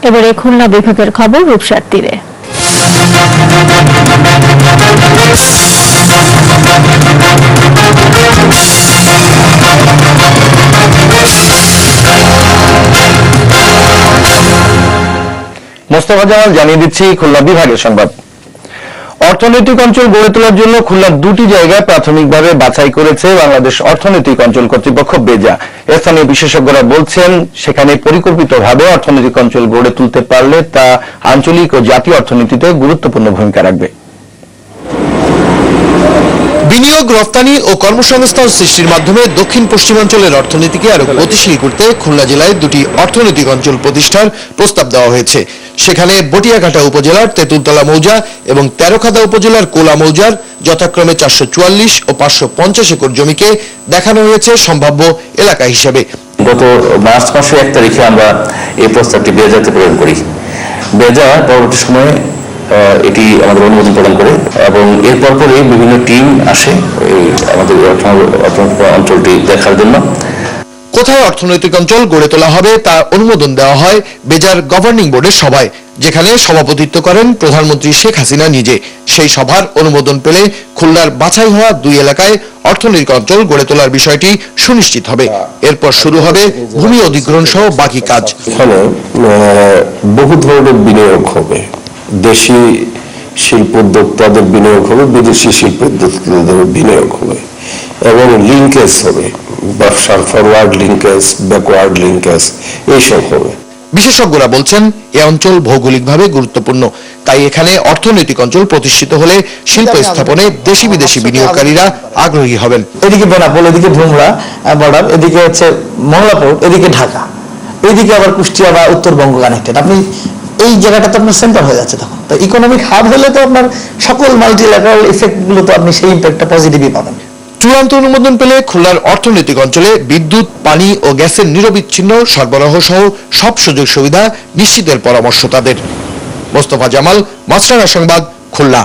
এবারে খুলনা বিভাগের খবর রূপসার তীরে। মোস্তফা জামাল জানিয়ে দিচ্ছি খুলনা বিভাগের সংবাদ। অর্থনৈতিক অঞ্চল গড়ে তোলার জন্য খুলনার দুটি জায়গায় প্রাথমিকভাবে বাছাই করেছে বাংলাদেশ অর্থনৈতিক অঞ্চল কর্তৃপক্ষ বেজা। স্থানীয় বিশেষজ্ঞরা বলছেন, সেখানে পরিকল্পিতভাবে অর্থনৈতিক অঞ্চল গড়ে তুলতে পারলে তা আঞ্চলিক ও জাতীয় অর্থনীতিতে গুরুত্বপূর্ণ ভূমিকা রাখবে। বিনিয়োগ, রপ্তানি ও কর্মসংস্থান সৃষ্টির মাধ্যমে দক্ষিণ পশ্চিমাঞ্চলের অর্থনীতিকে আরো গতিশীল করতে খুলনা জেলায় দুটি অর্থনৈতিক অঞ্চল প্রতিষ্ঠার প্রস্তাব দেওয়া হয়েছে। সেখানে বটিয়াঘাটা উপজেলার তেঁতুলতলা মৌজা এবং তেরোখাদা উপজেলার কোলা মৌজার যথাক্রমে 444 ও 550 একর জমিকে দেখানো হয়েছে সম্ভাব্য এলাকা হিসেবে। গত মার্চ মাসের 1 তারিখে আমরা এই প্রস্তাবটি বেজাতে প্রেরণ করি। বেজা পরবর্তী সময়ে এটি আমাদের অনুমোদন প্রদান করে এবং এরপর পরে বিভিন্ন টিম আসে আমাদের অঞ্চলটি দেখার জন্য। কোথায় অর্থনৈতিক অঞ্চল গড়ে তোলা হবে তা অনুমোদন দেওয়া হয় বেজার গভর্নিং বোর্ডের সভায়, যেখানে সভাপতিত্ব করেন প্রধানমন্ত্রী শেখ হাসিনা নিজে। সেই সভার অনুমোদন পেলে খুলনার বাছাই হওয়া দুই এলাকায় অর্থনৈতিক অঞ্চল গড়ে তোলার বিষয়টি সুনিশ্চিত হবে। এরপর শুরু হবে ভূমি অধিগ্রহণ সহ বাকি কাজ। এখানে বহু ধরনের বিনিয়োগ হবে, দেশি শিল্প উদ্যোক্তাদের বিনিয়োগ হবে, বিদেশি শিল্প উদ্যোক্তাদের বিনিয়োগ হবে এবং লিঙ্কেজ হবে, ব্যবসার ফরওয়ার্ড লিঙ্কেজ, ব্যাকওয়ার্ড লিঙ্কেজ এইসব হবে। বিশেষজ্ঞরা বলছেন, এ অঞ্চল ভৌগোলিকভাবে গুরুত্বপূর্ণ, তাই এখানে অর্থনৈতিক অঞ্চল প্রতিষ্ঠিত হলে শিল্প স্থাপনে দেশি বিদেশি বিনিয়োগকারীরা আগ্রহী হবেন। এদিকে বেনাপোল, এদিকে ভুমরা বর্ডার, এদিকে হচ্ছে মংলাপুর, এদিকে ঢাকা, এইদিকে আবার কুষ্টিয়া বা উত্তরবঙ্গ কানেক্টেড। আপনি এই জায়গাটা তো আপনার সেন্টার হয়ে যাচ্ছে তখন। তো ইকোনমিক হাব হলে তো আপনার সকল মাল্টিল্যাটারাল ইফেক্ট গুলো তো আপনি সেই ইম্প্যাক্টটা পজিটিভই পাবেন। চূড়ান্ত অনুমোদন পেলে খুলনার অর্থনৈতিক অঞ্চলে বিদ্যুৎ, পানি ও গ্যাসের নিরবিচ্ছিন্ন সরবরাহ সহ সব সুযোগ সুবিধা নিশ্চিতের পরামর্শ তাদের। মোস্তফা জামাল, মাছরাঙা সংবাদ, খুলনা।